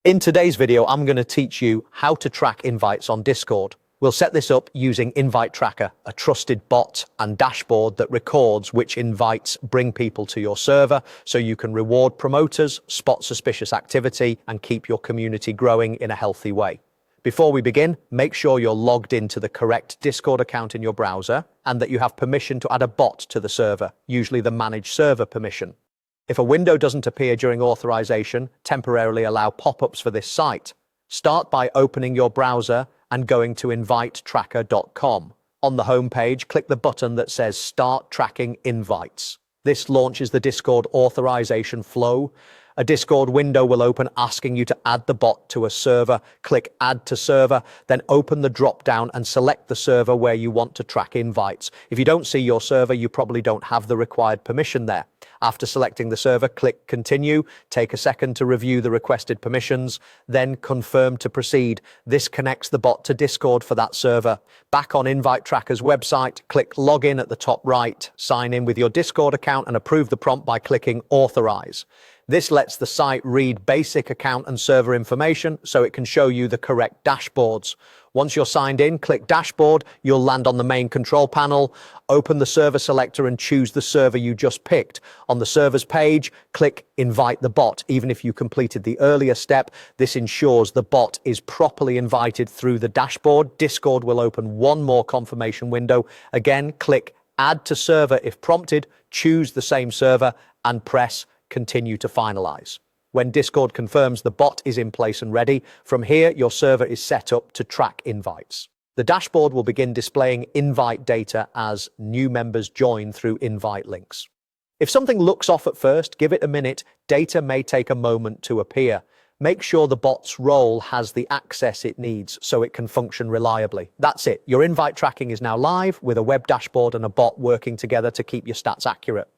In today's video, I'm going to teach you how to track invites on Discord. We'll set this up using Invite Tracker, a trusted bot and dashboard that records which invites bring people to your server so you can reward promoters, spot suspicious activity, and keep your community growing in a healthy way. Before we begin, make sure you're logged into the correct Discord account in your browser and that you have permission to add a bot to the server, usually the Manage Server permission. If a window doesn't appear during authorization, temporarily allow pop-ups for this site. Start by opening your browser and going to invitetracker.com. On the homepage, click the button that says Start Tracking Invites. This launches the Discord authorization flow. A Discord window will open asking you to add the bot to a server. Click Add to Server, then open the drop-down and select the server where you want to track invites. If you don't see your server, you probably don't have the required permission there. After selecting the server, click Continue, take a second to review the requested permissions, then confirm to proceed. This connects the bot to Discord for that server. Back on Invite Tracker's website, click Login at the top right, sign in with your Discord account and approve the prompt by clicking Authorize. This lets the site read basic account and server information so it can show you the correct dashboards. Once you're signed in, click Dashboard, you'll land on the main control panel, open the server selector and choose the server you just picked. On the server's page, click Invite the bot. Even if you completed the earlier step, this ensures the bot is properly invited through the dashboard. Discord will open one more confirmation window. Again, click Add to Server if prompted, choose the same server and press Continue to finalize. When Discord confirms the bot is in place and ready, from here your server is set up to track invites. The dashboard will begin displaying invite data as new members join through invite links. If something looks off at first, give it a minute. Data may take a moment to appear. Make sure the bot's role has the access it needs so it can function reliably. That's it. Your invite tracking is now live with a web dashboard and a bot working together to keep your stats accurate.